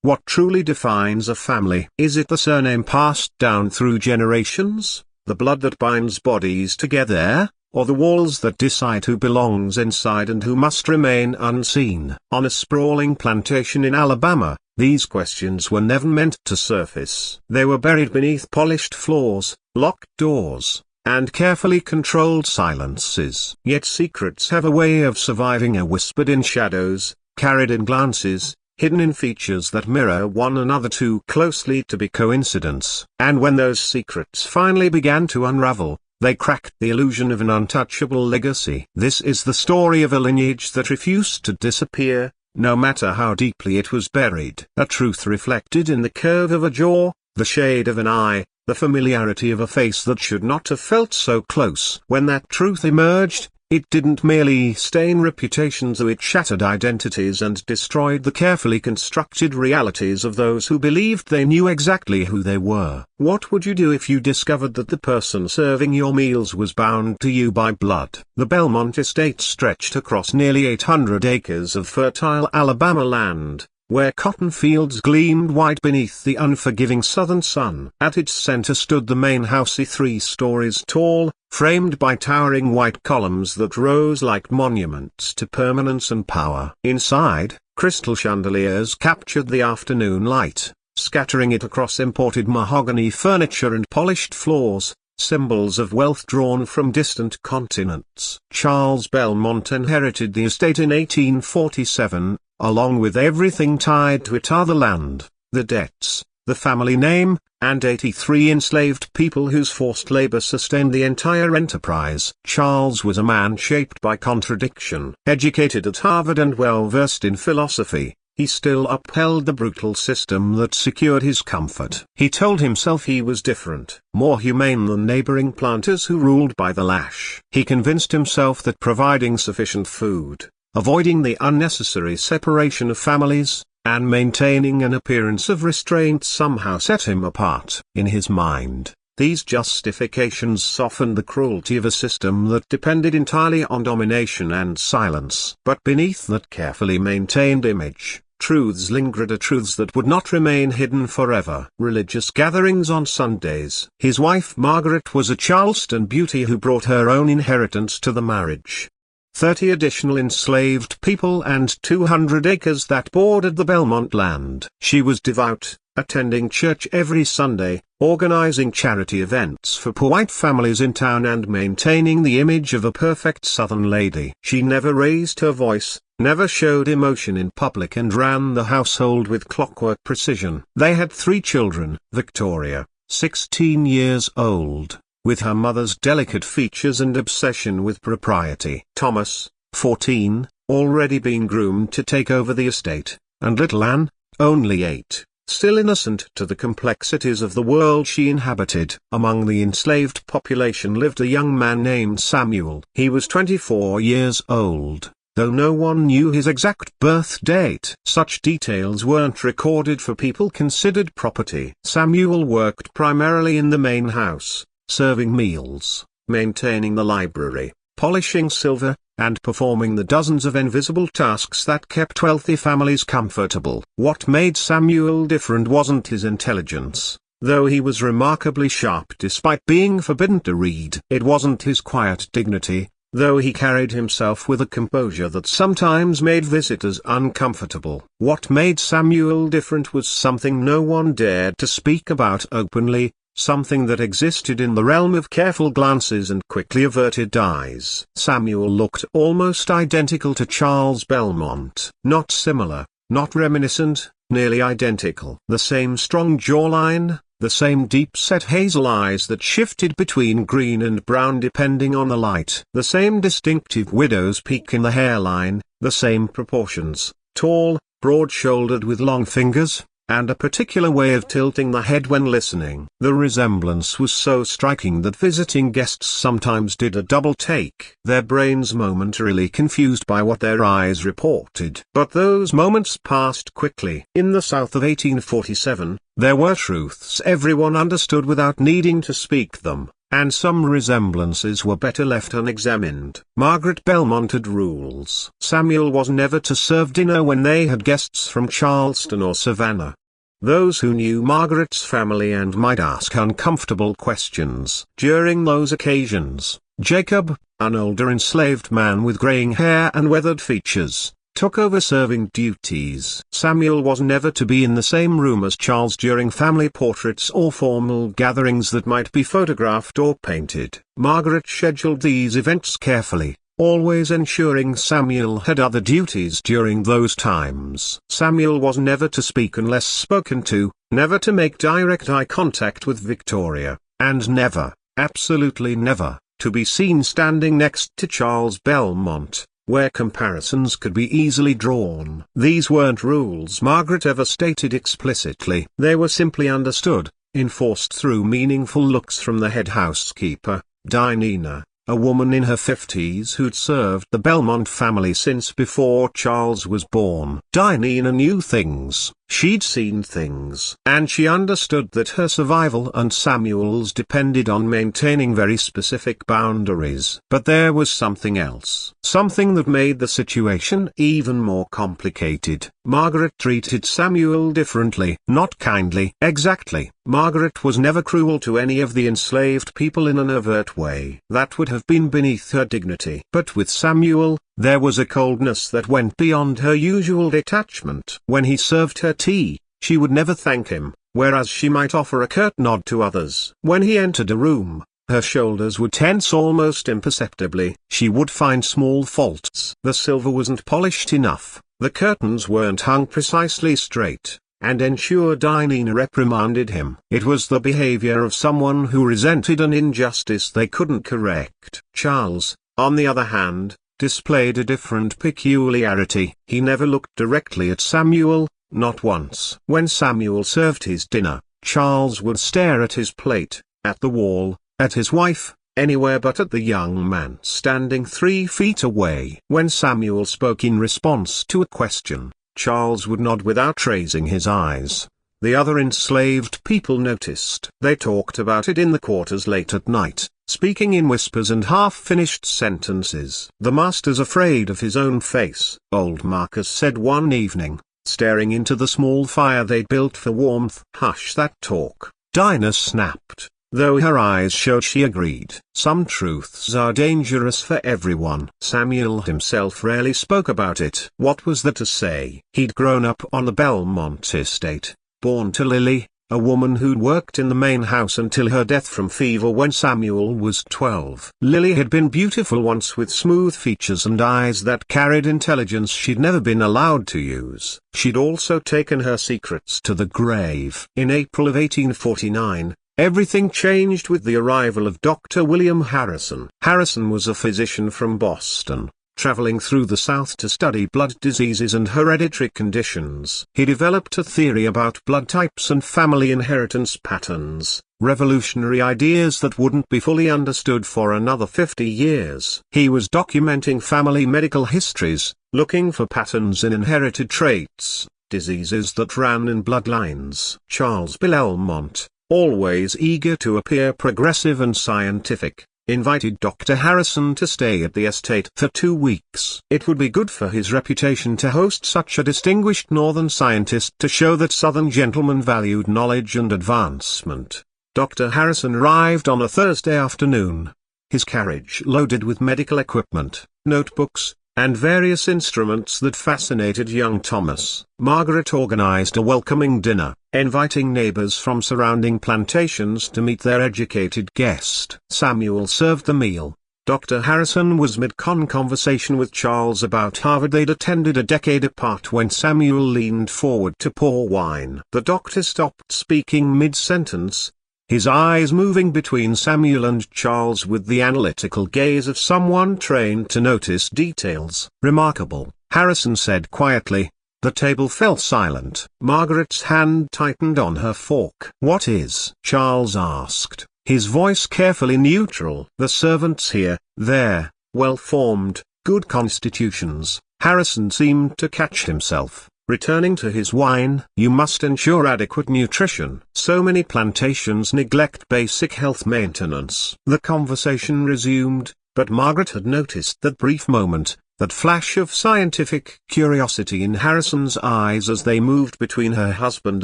What truly defines a family? Is it the surname passed down through generations, the blood that binds bodies together, or the walls that decide who belongs inside and who must remain unseen? On a sprawling plantation in Alabama, these questions were never meant to surface. They were buried beneath polished floors, locked doors, and carefully controlled silences. Yet secrets have a way of surviving, whispered in shadows, carried in glances, hidden in features that mirror one another too closely to be coincidence. And when those secrets finally began to unravel, they cracked the illusion of an untouchable legacy. This is the story of a lineage that refused to disappear, no matter how deeply it was buried. A truth reflected in the curve of a jaw, the shade of an eye, the familiarity of a face that should not have felt so close. When that truth emerged, it didn't merely stain reputations, it shattered identities and destroyed the carefully constructed realities of those who believed they knew exactly who they were. What would you do if you discovered that the person serving your meals was bound to you by blood? The Belmont estate stretched across nearly 800 acres of fertile Alabama land, where cotton fields gleamed white beneath the unforgiving southern sun. At its center stood the main house, 3 stories tall, framed by towering white columns that rose like monuments to permanence and power. Inside, crystal chandeliers captured the afternoon light, scattering it across imported mahogany furniture and polished floors, symbols of wealth drawn from distant continents. Charles Belmont inherited the estate in 1847, along with everything tied to it: the land, the debts, the family name, and 83 enslaved people whose forced labor sustained the entire enterprise. Charles was a man shaped by contradiction. Educated at Harvard and well-versed in philosophy, he still upheld the brutal system that secured his comfort. He told himself he was different, more humane than neighboring planters who ruled by the lash. He convinced himself that providing sufficient food, avoiding the unnecessary separation of families, and maintaining an appearance of restraint somehow set him apart. In his mind, these justifications softened the cruelty of a system that depended entirely on domination and silence. But beneath that carefully maintained image, truths lingered, truths that would not remain hidden forever. Religious gatherings on Sundays. His wife Margaret was a Charleston beauty who brought her own inheritance to the marriage. 30 additional enslaved people and 200 acres that bordered the Belmont land. She was devout, attending church every Sunday, organizing charity events for poor white families in town, and maintaining the image of a perfect Southern lady. She never raised her voice, never showed emotion in public, and ran the household with clockwork precision. They had 3 children: Victoria, 16 years old, with her mother's delicate features and obsession with propriety; Thomas, 14, already being groomed to take over the estate; and little Anne, only 8, still innocent to the complexities of the world she inhabited. Among the enslaved population lived a young man named Samuel. He was 24 years old, though no one knew his exact birth date. Such details weren't recorded for people considered property. Samuel worked primarily in the main house, serving meals, maintaining the library, polishing silver, and performing the dozens of invisible tasks that kept wealthy families comfortable. What made Samuel different wasn't his intelligence, though he was remarkably sharp despite being forbidden to read. It wasn't his quiet dignity, though he carried himself with a composure that sometimes made visitors uncomfortable. What made Samuel different was something no one dared to speak about openly, something that existed in the realm of careful glances and quickly averted eyes. Samuel looked almost identical to Charles Belmont. Not similar, not reminiscent, nearly identical. The same strong jawline, the same deep-set hazel eyes that shifted between green and brown depending on the light. The same distinctive widow's peak in the hairline, the same proportions, tall, broad-shouldered with long fingers, and a particular way of tilting the head when listening. The resemblance was so striking that visiting guests sometimes did a double take, their brains momentarily confused by what their eyes reported. But those moments passed quickly. In the South of 1847, there were truths everyone understood without needing to speak them. and some resemblances were better left unexamined. Margaret Belmont had rules. Samuel was never to serve dinner when they had guests from Charleston or Savannah. Those who knew Margaret's family and might ask uncomfortable questions. During those occasions, Jacob, an older enslaved man with graying hair and weathered features, took over serving duties. Samuel was never to be in the same room as Charles during family portraits or formal gatherings that might be photographed or painted. Margaret scheduled these events carefully, always ensuring Samuel had other duties during those times. Samuel was never to speak unless spoken to, never to make direct eye contact with Victoria, and never, absolutely never, to be seen standing next to Charles Belmont, where comparisons could be easily drawn. These weren't rules Margaret ever stated explicitly. They were simply understood, enforced through meaningful looks from the head housekeeper, Dinah, a woman in her 50s who'd served the Belmont family since before Charles was born. Dinah knew things, she'd seen things, and she understood that her survival and Samuel's depended on maintaining very specific boundaries. But there was something else. Something that made the situation even more complicated. Margaret treated Samuel differently. Not kindly. Exactly. Margaret was never cruel to any of the enslaved people in an overt way. That would have been beneath her dignity. But with Samuel, there was a coldness that went beyond her usual detachment. When he served her tea, she would never thank him, whereas she might offer a curt nod to others. When he entered a room, her shoulders would tense almost imperceptibly. She would find small faults. The silver wasn't polished enough, the curtains weren't hung precisely straight, and ensure Dinah reprimanded him. It was the behavior of someone who resented an injustice they couldn't correct. Charles, on the other hand, displayed a different peculiarity. He never looked directly at Samuel, not once. When Samuel served his dinner, Charles would stare at his plate, at the wall, at his wife, anywhere but at the young man standing 3 feet away. When Samuel spoke in response to a question, Charles would nod without raising his eyes. The other enslaved people noticed. They talked about it in the quarters late at night, speaking in whispers and half-finished sentences. "The master's afraid of his own face," old Marcus said one evening, staring into the small fire they'd built for warmth. "Hush that talk," Dinah snapped, though her eyes showed she agreed. "Some truths are dangerous for everyone." Samuel himself rarely spoke about it. What was there to say? He'd grown up on the Belmont estate, born to Lily, a woman who'd worked in the main house until her death from fever when Samuel was 12. Lily had been beautiful once, with smooth features and eyes that carried intelligence she'd never been allowed to use. She'd also taken her secrets to the grave. In April of 1849, everything changed with the arrival of Dr. William Harrison. Harrison was a physician from Boston, traveling through the South to study blood diseases and hereditary conditions. He developed a theory about blood types and family inheritance patterns, revolutionary ideas that wouldn't be fully understood for another 50 years. He was documenting family medical histories, looking for patterns in inherited traits, diseases that ran in bloodlines. Charles Belmont, always eager to appear progressive and scientific, invited Dr. Harrison to stay at the estate for 2 weeks. It would be good for his reputation to host such a distinguished Northern scientist, to show that Southern gentlemen valued knowledge and advancement. Dr. Harrison arrived on a Thursday afternoon, his carriage loaded with medical equipment, notebooks, and various instruments that fascinated young Thomas. Margaret organized a welcoming dinner, inviting neighbors from surrounding plantations to meet their educated guest. Samuel served the meal. Dr. Harrison was mid-conversation with Charles about Harvard they'd attended a decade apart when Samuel leaned forward to pour wine. The doctor stopped speaking mid-sentence, his eyes moving between Samuel and Charles with the analytical gaze of someone trained to notice details. "Remarkable," Harrison said quietly. The table fell silent. Margaret's hand tightened on her fork. "What is?" Charles asked, his voice carefully neutral. "The servants here, they're well-formed, good constitutions." Harrison seemed to catch himself. Returning to his wine, you must ensure adequate nutrition. So many plantations neglect basic health maintenance. The conversation resumed, but Margaret had noticed that brief moment, that flash of scientific curiosity in Harrison's eyes as they moved between her husband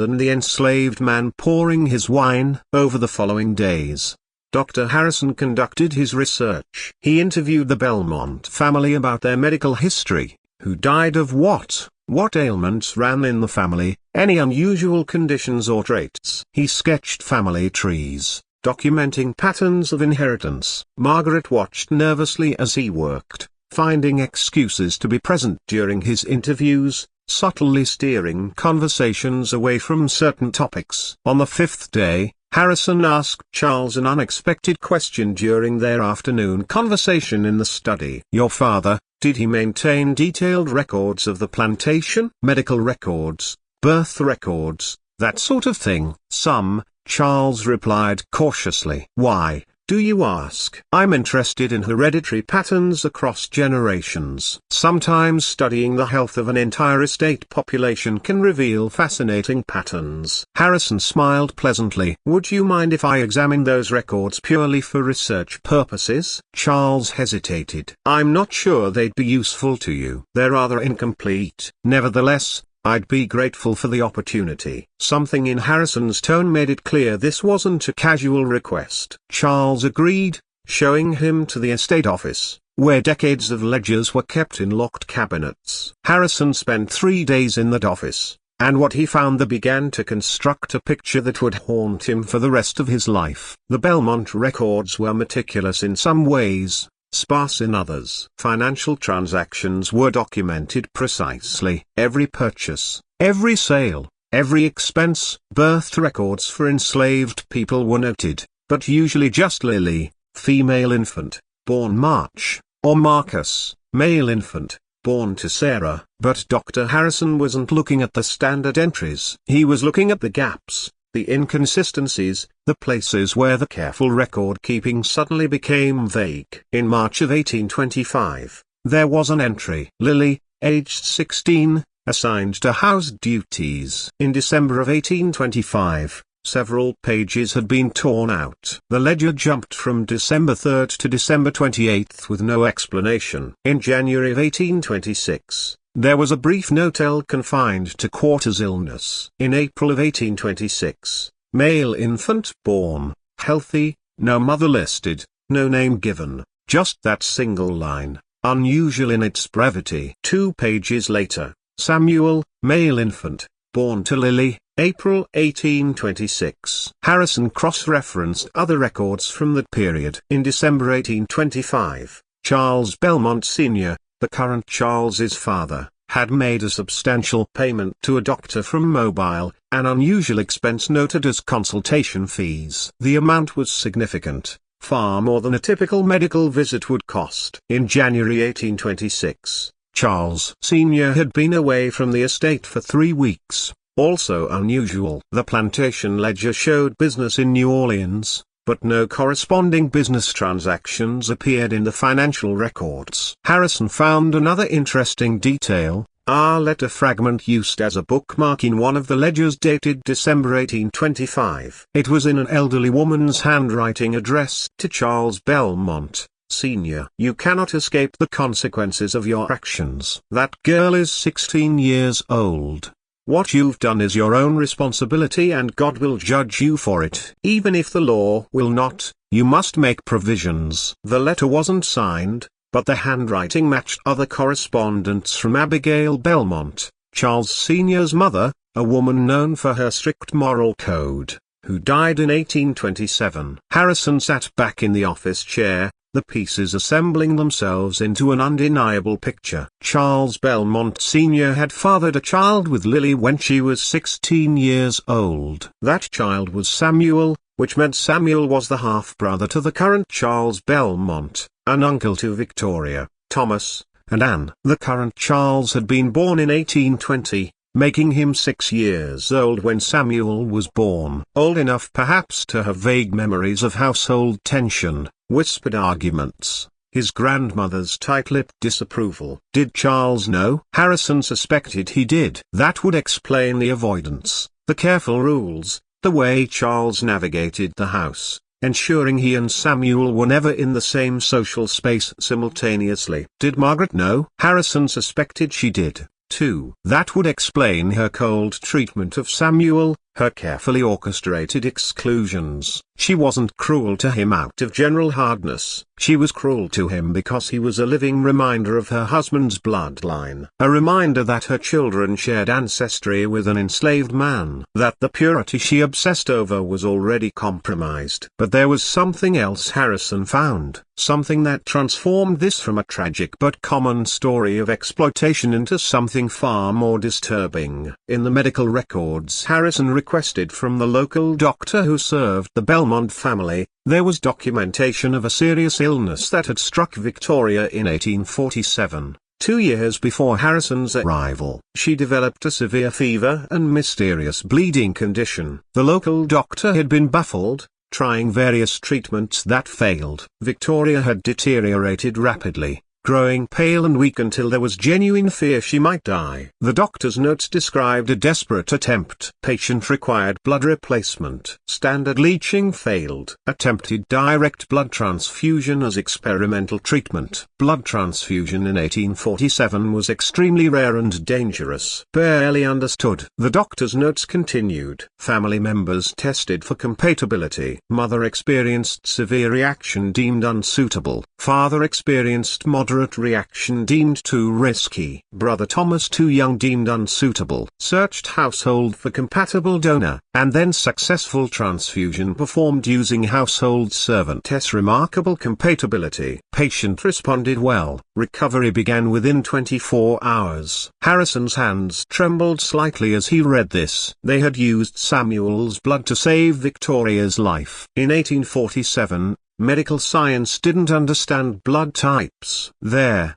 and the enslaved man pouring his wine. Over the following days, Dr. Harrison conducted his research. He interviewed the Belmont family about their medical history, who died of what ailments ran in the family, any unusual conditions or traits. He sketched family trees, documenting patterns of inheritance. Margaret watched nervously as he worked, finding excuses to be present during his interviews, subtly steering conversations away from certain topics. On the fifth day, Harrison asked Charles an unexpected question during their afternoon conversation in the study. Your father, did he maintain detailed records of the plantation? Medical records, birth records, that sort of thing? Some, Charles replied cautiously. Why, do you ask? I'm interested in hereditary patterns across generations. Sometimes studying the health of an entire estate population can reveal fascinating patterns. Harrison smiled pleasantly. Would you mind if I examine those records purely for research purposes? Charles hesitated. I'm not sure they'd be useful to you. They're rather incomplete. Nevertheless, I'd be grateful for the opportunity. Something in Harrison's tone made it clear this wasn't a casual request. Charles agreed, showing him to the estate office, where decades of ledgers were kept in locked cabinets. Harrison spent 3 days in that office, and what he found there began to construct a picture that would haunt him for the rest of his life. The Belmont records were meticulous in some ways, sparse in others. Financial transactions were documented precisely. Every purchase, every sale, every expense. Birth records for enslaved people were noted, but usually just Lily, female infant, born March, or Marcus, male infant, born to Sarah. But Dr. Harrison wasn't looking at the standard entries. He was looking at the gaps, the inconsistencies, the places where the careful record-keeping suddenly became vague. In March of 1825, there was an entry. Lily, aged 16, assigned to house duties. In December of 1825, several pages had been torn out. The ledger jumped from December 3 to December 28 with no explanation. In January of 1826, there was a brief note confined to quarters illness. In April of 1826, male infant born, healthy, no mother listed, no name given, just that single line, unusual in its brevity. 2 pages later, Samuel, male infant, born to Lily, April 1826. Harrison cross-referenced other records from that period. In December 1825, Charles Belmont Sr., the current Charles's father, had made a substantial payment to a doctor from Mobile, an unusual expense noted as consultation fees. The amount was significant, far more than a typical medical visit would cost. In January 1826, Charles Sr. had been away from the estate for 3 weeks, also unusual. The plantation ledger showed business in New Orleans, but no corresponding business transactions appeared in the financial records. Harrison found another interesting detail, a letter fragment used as a bookmark in one of the ledgers dated December 1825. It was in an elderly woman's handwriting addressed to Charles Belmont, Sr. You cannot escape the consequences of your actions. That girl is 16 years old. What you've done is your own responsibility and God will judge you for it. Even if the law will not, you must make provisions. The letter wasn't signed, but the handwriting matched other correspondence from Abigail Belmont, Charles Sr.'s mother, a woman known for her strict moral code, who died in 1827. Harrison sat back in the office chair, the pieces assembling themselves into an undeniable picture. Charles Belmont Sr. had fathered a child with Lily when she was 16 years old. That child was Samuel, which meant Samuel was the half-brother to the current Charles Belmont, an uncle to Victoria, Thomas, and Anne. The current Charles had been born in 1820, making him 6 years old when Samuel was born. Old enough perhaps to have vague memories of household tension, whispered arguments, his grandmother's tight-lipped disapproval. Did Charles know? Harrison suspected he did. That would explain the avoidance, the careful rules, the way Charles navigated the house, ensuring he and Samuel were never in the same social space simultaneously. Did Margaret know? Harrison suspected she did, too. That would explain her cold treatment of Samuel, her carefully orchestrated exclusions. She wasn't cruel to him out of general hardness. She was cruel to him because he was a living reminder of her husband's bloodline. A reminder that her children shared ancestry with an enslaved man. That the purity she obsessed over was already compromised. But there was something else Harrison found. Something that transformed this from a tragic but common story of exploitation into something far more disturbing. In the medical records Harrison requested from the local doctor who served the Belmont family, there was documentation of a serious illness that had struck Victoria in 1847, 2 years before Harrison's arrival. She developed a severe fever and mysterious bleeding condition. The local doctor had been baffled, trying various treatments that failed. Victoria had deteriorated rapidly, growing pale and weak until there was genuine fear she might die. The doctor's notes described a desperate attempt. Patient required blood replacement. Standard leaching failed. Attempted direct blood transfusion as experimental treatment. Blood transfusion in 1847 was extremely rare and dangerous. Barely understood. The doctor's notes continued. Family members tested for compatibility. Mother experienced severe reaction deemed unsuitable. Father experienced moderate reaction deemed too risky. Brother Thomas too young deemed unsuitable. Searched household for compatible donor, and then successful transfusion performed using household servant. Test remarkable compatibility. Patient responded well. Recovery began within 24 hours. Harrison's hands trembled slightly as he read this. They had used Samuel's blood to save Victoria's life. In 1847, medical science didn't understand blood types. Their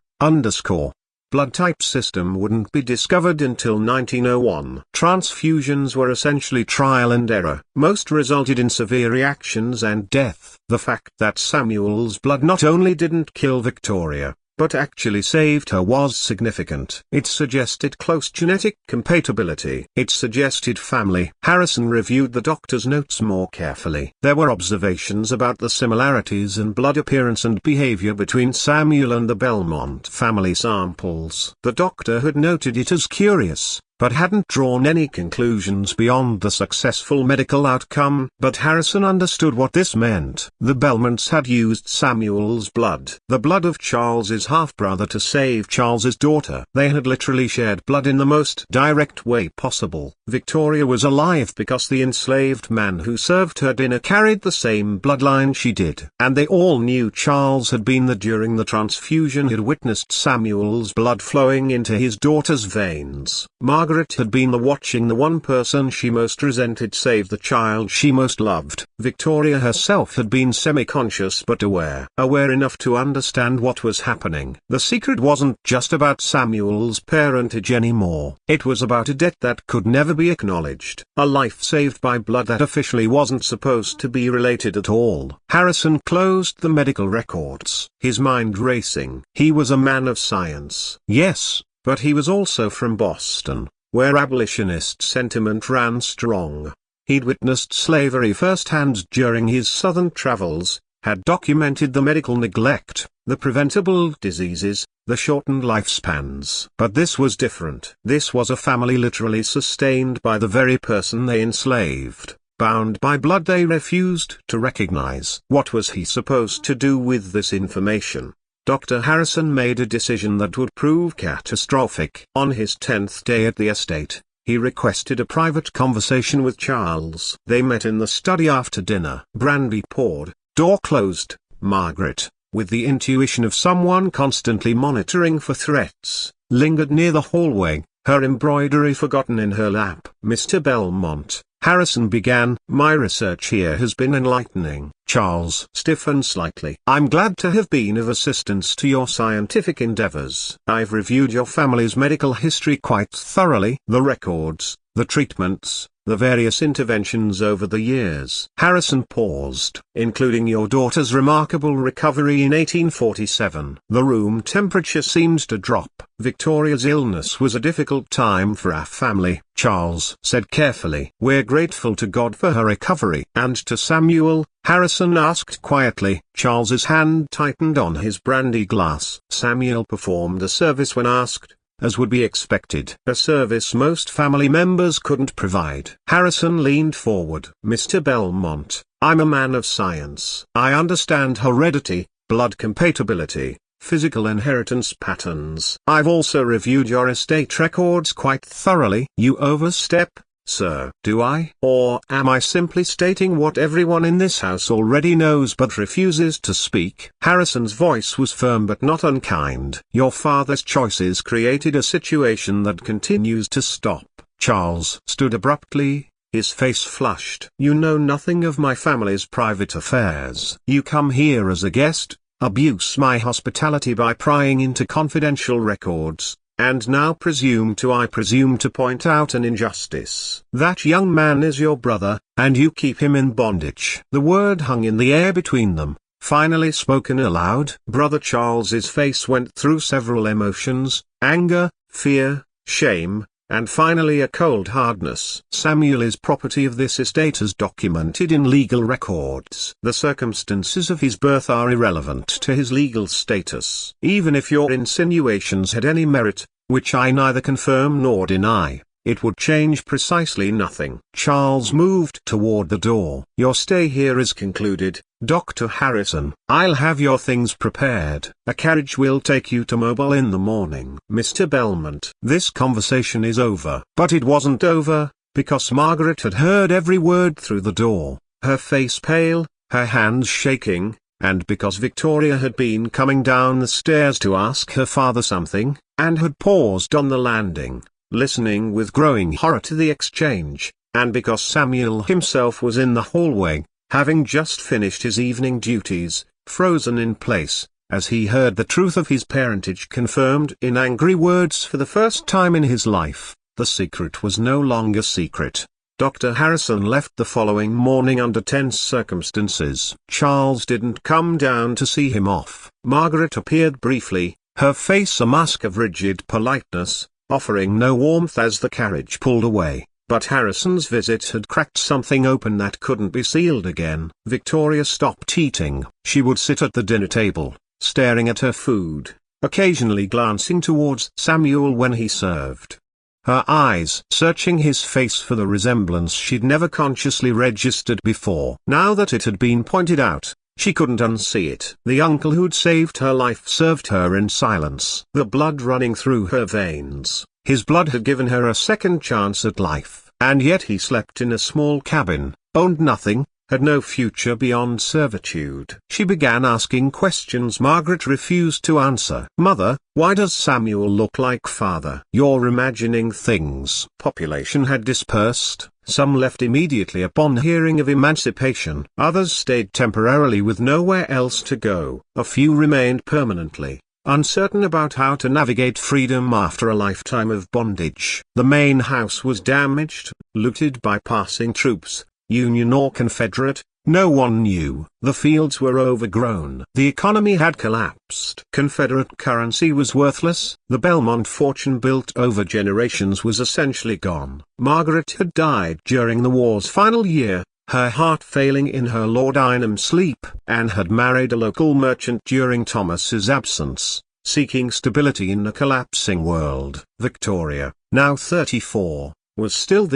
blood type system wouldn't be discovered until 1901. Transfusions were essentially trial and error. Most resulted in severe reactions and death. The fact that Samuel's blood not only didn't kill Victoria, but actually saved her was significant. It suggested close genetic compatibility. It suggested family. Harrison reviewed the doctor's notes more carefully. There were observations about the similarities in blood appearance and behavior between Samuel and the Belmont family samples. The doctor had noted it as curious, but hadn't drawn any conclusions beyond the successful medical outcome. But Harrison understood what this meant. The Belmonts had used Samuel's blood, the blood of Charles's half-brother, to save Charles's daughter. They had literally shared blood in the most direct way possible. Victoria was alive because the enslaved man who served her dinner carried the same bloodline she did. And they all knew Charles had been there during the transfusion. He had witnessed Samuel's blood flowing into his daughter's veins. Margaret had been watching the one person she most resented save the child she most loved. Victoria herself had been semi-conscious but aware enough to understand what was happening. The secret wasn't just about Samuel's parentage anymore. It was about a debt that could never be acknowledged. A life saved by blood that officially wasn't supposed to be related at all. Harrison closed the medical records, his mind racing. He was a man of science. Yes, but he was also from Boston, where abolitionist sentiment ran strong. He'd witnessed slavery firsthand during his southern travels, had documented the medical neglect, the preventable diseases, the shortened lifespans. But this was different. This was a family literally sustained by the very person they enslaved, bound by blood they refused to recognize. What was he supposed to do with this information? Dr. Harrison made a decision that would prove catastrophic. On his 10th day at the estate, he requested a private conversation with Charles. They met in the study after dinner. Brandy poured, door closed. Margaret, with the intuition of someone constantly monitoring for threats, lingered near the hallway, her embroidery forgotten in her lap. Mr. Belmont, Harrison began, my research here has been enlightening. Charles stiffened slightly. I'm glad to have been of assistance to your scientific endeavors. I've reviewed your family's medical history quite thoroughly. The records, the treatments, the various interventions over the years. Harrison paused. Including your daughter's remarkable recovery in 1847. The room temperature seemed to drop. Victoria's illness was a difficult time for our family, Charles said carefully. We're grateful to God for her recovery. And to Samuel, Harrison asked quietly. Charles's hand tightened on his brandy glass. Samuel performed a service when asked, as would be expected. A service most family members couldn't provide. Harrison leaned forward. Mr. Belmont, I'm a man of science. I understand heredity, blood compatibility, physical inheritance patterns. I've also reviewed your estate records quite thoroughly. You overstep, sir. Do I? Or am I simply stating what everyone in this house already knows but refuses to speak? Harrison's voice was firm but not unkind. Your father's choices created a situation that continues to stop. Charles stood abruptly, his face flushed. You know nothing of my family's private affairs. You come here as a guest, abuse my hospitality by prying into confidential records, and now presume to point out an injustice. That young man is your brother, and you keep him in bondage. The word hung in the air between them, finally spoken aloud. Brother Charles's face went through several emotions: anger, fear, shame, and finally a cold hardness. Samuel is property of this estate as documented in legal records. The circumstances of his birth are irrelevant to his legal status. Even if your insinuations had any merit, which I neither confirm nor deny, it would change precisely nothing. Charles moved toward the door. Your stay here is concluded, Dr. Harrison. I'll have your things prepared. A carriage will take you to Mobile in the morning. Mr. Belmont. This conversation is over. But it wasn't over, because Margaret had heard every word through the door, her face pale, her hands shaking, and because Victoria had been coming down the stairs to ask her father something, and had paused on the landing, listening with growing horror to the exchange, and because Samuel himself was in the hallway, having just finished his evening duties, frozen in place, as he heard the truth of his parentage confirmed in angry words for the first time in his life. The secret was no longer secret. Dr. Harrison left the following morning under tense circumstances. Charles didn't come down to see him off. Margaret appeared briefly, her face a mask of rigid politeness, offering no warmth as the carriage pulled away. But Harrison's visit had cracked something open that couldn't be sealed again. Victoria stopped eating. She would sit at the dinner table, staring at her food, occasionally glancing towards Samuel when he served. Her eyes searching his face for the resemblance she'd never consciously registered before. Now that it had been pointed out, she couldn't unsee it. The uncle who'd saved her life served her in silence. The blood running through her veins, his blood had given her a second chance at life. And yet he slept in a small cabin, owned nothing, had no future beyond servitude. She began asking questions Margaret refused to answer. Mother, why does Samuel look like father? You're imagining things. Population had dispersed. Some left immediately upon hearing of emancipation. Others stayed temporarily with nowhere else to go. A few remained permanently, uncertain about how to navigate freedom after a lifetime of bondage. The main house was damaged, looted by passing troops, Union or Confederate, no one knew. The fields were overgrown. The economy had collapsed. Confederate currency was worthless. The Belmont fortune built over generations was essentially gone. Margaret had died during the war's final year, her heart failing in her laudanum sleep. Anne had married a local merchant during Thomas's absence, seeking stability in a collapsing world. Victoria, now 34, was still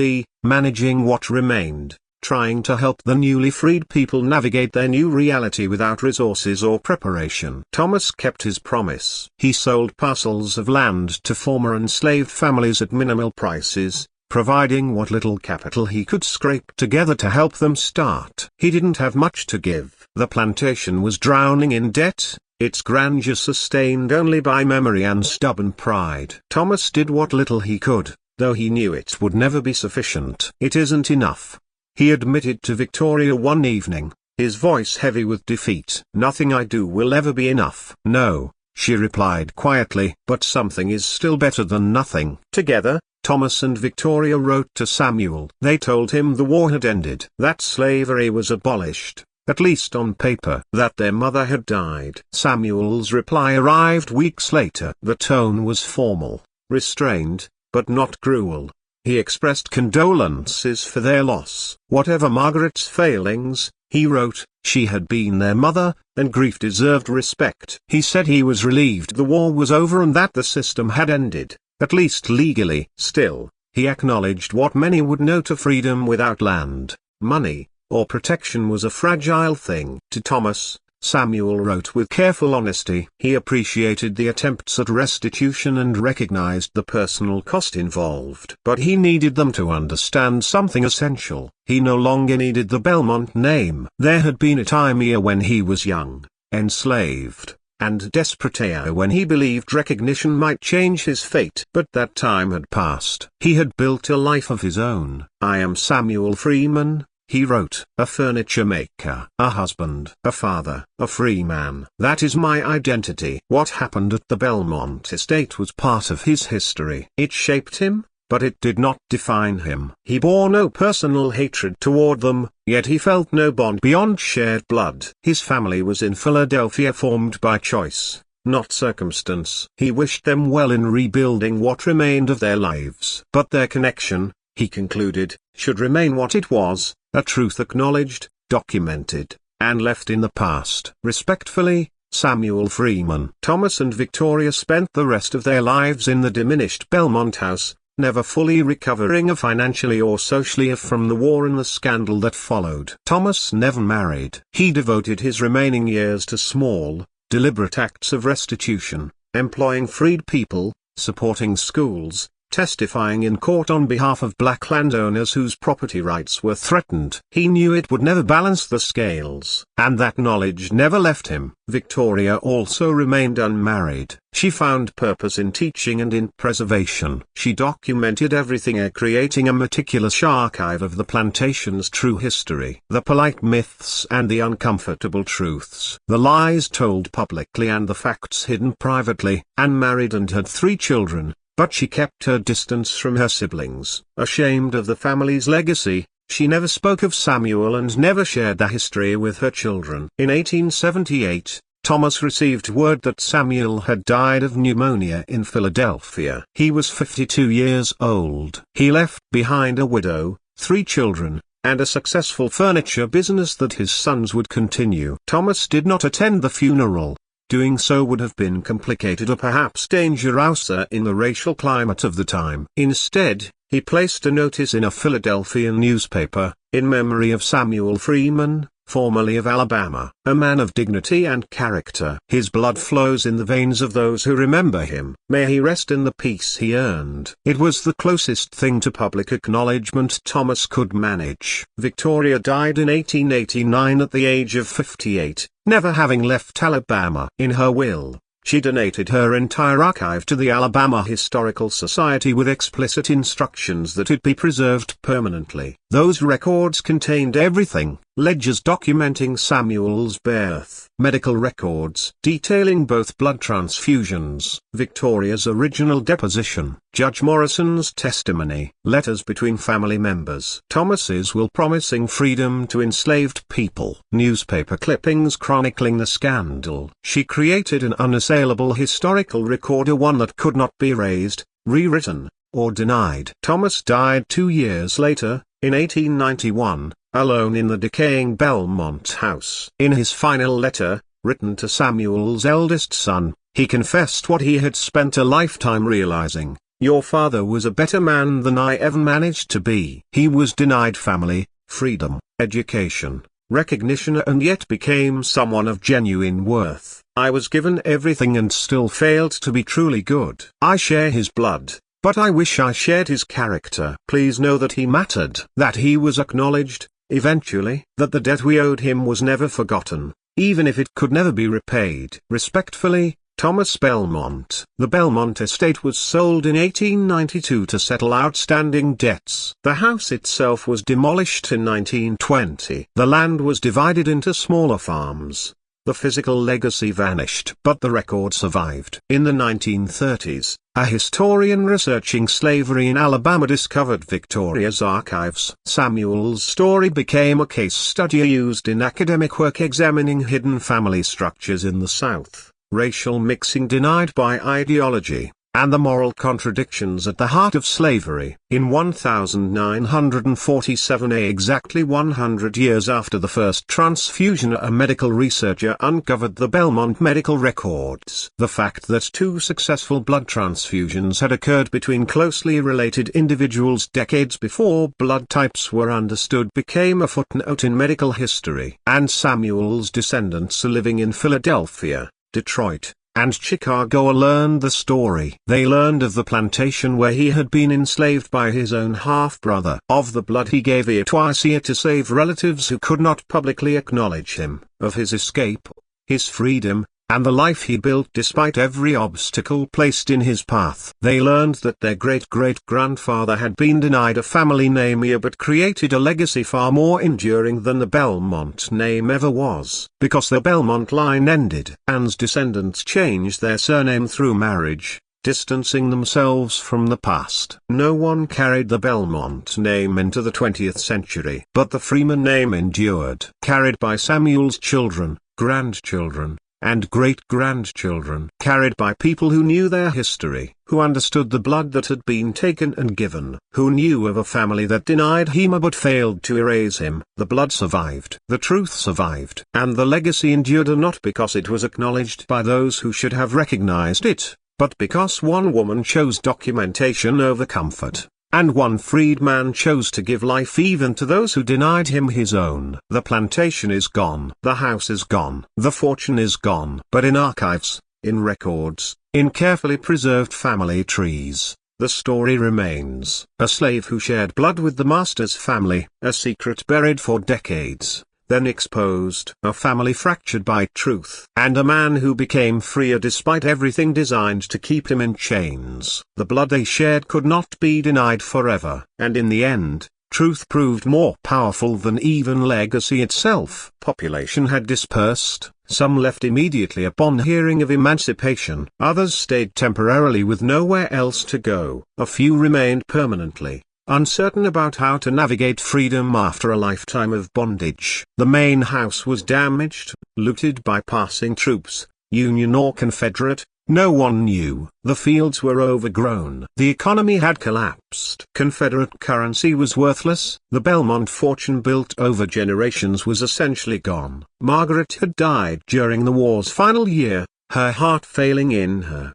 managing what remained, trying to help the newly freed people navigate their new reality without resources or preparation. Thomas kept his promise. He sold parcels of land to former enslaved families at minimal prices, providing what little capital he could scrape together to help them start. He didn't have much to give. The plantation was drowning in debt, its grandeur sustained only by memory and stubborn pride. Thomas did what little he could, though he knew it would never be sufficient. It isn't enough, he admitted to Victoria one evening, his voice heavy with defeat. Nothing I do will ever be enough. No, she replied quietly. But something is still better than nothing. Together, Thomas and Victoria wrote to Samuel. They told him the war had ended, that slavery was abolished, at least on paper, that their mother had died. Samuel's reply arrived weeks later. The tone was formal, restrained, but not cruel. He expressed condolences for their loss. Whatever Margaret's failings, he wrote, she had been their mother, and grief deserved respect. He said he was relieved the war was over and that the system had ended, at least legally. Still, he acknowledged what many would note: a freedom without land, money, or protection was a fragile thing. To Thomas, Samuel wrote with careful honesty. He appreciated the attempts at restitution and recognized the personal cost involved. But he needed them to understand something essential. He no longer needed the Belmont name. There had been a time here when he was young, enslaved, and desperate, when he believed recognition might change his fate. But that time had passed. He had built a life of his own. I am Samuel Freeman, he wrote, a furniture maker, a husband, a father, a free man. That is my identity. What happened at the Belmont estate was part of his history. It shaped him, but it did not define him. He bore no personal hatred toward them, yet he felt no bond beyond shared blood. His family was in Philadelphia, formed by choice, not circumstance. He wished them well in rebuilding what remained of their lives. But their connection, he concluded, should remain what it was, a truth acknowledged, documented, and left in the past. Respectfully, Samuel Freeman. Thomas and Victoria spent the rest of their lives in the diminished Belmont house, never fully recovering financially or socially from the war and the scandal that followed. Thomas never married. He devoted his remaining years to small, deliberate acts of restitution, employing freed people, supporting schools, testifying in court on behalf of black landowners whose property rights were threatened. He knew it would never balance the scales, and that knowledge never left him. Victoria also remained unmarried. She found purpose in teaching and in preservation. She documented everything, creating a meticulous archive of the plantation's true history. The polite myths and the uncomfortable truths. The lies told publicly and the facts hidden privately. Unmarried and had 3 children. But she kept her distance from her siblings. Ashamed of the family's legacy, she never spoke of Samuel and never shared the history with her children. In 1878, Thomas received word that Samuel had died of pneumonia in Philadelphia. He was 52 years old. He left behind a widow, 3 children, and a successful furniture business that his sons would continue. Thomas did not attend the funeral. Doing so would have been complicated or perhaps dangerous in the racial climate of the time. Instead, he placed a notice in a Philadelphia newspaper, in memory of Samuel Freeman, formerly of Alabama, a man of dignity and character. His blood flows in the veins of those who remember him. May he rest in the peace he earned. It was the closest thing to public acknowledgement Thomas could manage. Victoria died in 1889 at the age of 58, never having left Alabama. In her will, she donated her entire archive to the Alabama Historical Society with explicit instructions that it be preserved permanently. Those records contained everything: ledgers documenting Samuel's birth, medical records detailing both blood transfusions, Victoria's original deposition, Judge Morrison's testimony, letters between family members, Thomas's will promising freedom to enslaved people, newspaper clippings chronicling the scandal. She created an unassailable historical record, one that could not be erased, rewritten, or denied. Thomas died 2 years later, in 1891, alone in the decaying Belmont house. In his final letter, written to Samuel's eldest son, he confessed what he had spent a lifetime realizing: "Your father was a better man than I ever managed to be." He was denied family, freedom, education, recognition, and yet became someone of genuine worth. "I was given everything and still failed to be truly good. I share his blood, but I wish I shared his character." Please know that he mattered, that he was acknowledged, eventually, that the debt we owed him was never forgotten, even if it could never be repaid. Respectfully, Thomas Belmont. The Belmont estate was sold in 1892 to settle outstanding debts. The house itself was demolished in 1920. The land was divided into smaller farms. The physical legacy vanished, but the record survived. In the 1930s, a historian researching slavery in Alabama discovered Victoria's archives. Samuel's story became a case study used in academic work examining hidden family structures in the South, racial mixing denied by ideology, and the moral contradictions at the heart of slavery. In 1947, exactly 100 years after the first transfusion, a medical researcher uncovered the Belmont medical records. The fact that two successful blood transfusions had occurred between closely related individuals decades before blood types were understood became a footnote in medical history. And Samuel's descendants living in Philadelphia, Detroit, and Chicago learned the story. They learned of the plantation where he had been enslaved by his own half-brother, of the blood he gave year twice year to save relatives who could not publicly acknowledge him, of his escape, his freedom, and the life he built despite every obstacle placed in his path. They learned that their great-great-grandfather had been denied a family name here but created a legacy far more enduring than the Belmont name ever was. Because the Belmont line ended, Anne's descendants changed their surname through marriage, distancing themselves from the past. No one carried the Belmont name into the 20th century. But the Freeman name endured, carried by Samuel's children, grandchildren, and great-grandchildren, carried by people who knew their history, who understood the blood that had been taken and given, who knew of a family that denied him but failed to erase him. The blood survived, the truth survived, and the legacy endured, not because it was acknowledged by those who should have recognized it, but because one woman chose documentation over comfort, and one freed man chose to give life even to those who denied him his own. The plantation is gone. The house is gone. The fortune is gone. But in archives, in records, in carefully preserved family trees, the story remains. A slave who shared blood with the master's family, a secret buried for decades, then exposed. A family fractured by truth. And a man who became freer despite everything designed to keep him in chains. The blood they shared could not be denied forever. And in the end, truth proved more powerful than even legacy itself. Population had dispersed. Some left immediately upon hearing of emancipation. Others stayed temporarily with nowhere else to go. A few remained permanently, uncertain about how to navigate freedom after a lifetime of bondage. The main house was damaged, looted by passing troops, Union or Confederate, no one knew. The fields were overgrown. The economy had collapsed. Confederate currency was worthless. The Belmont fortune built over generations was essentially gone. Margaret had died during the war's final year, her heart failing in her.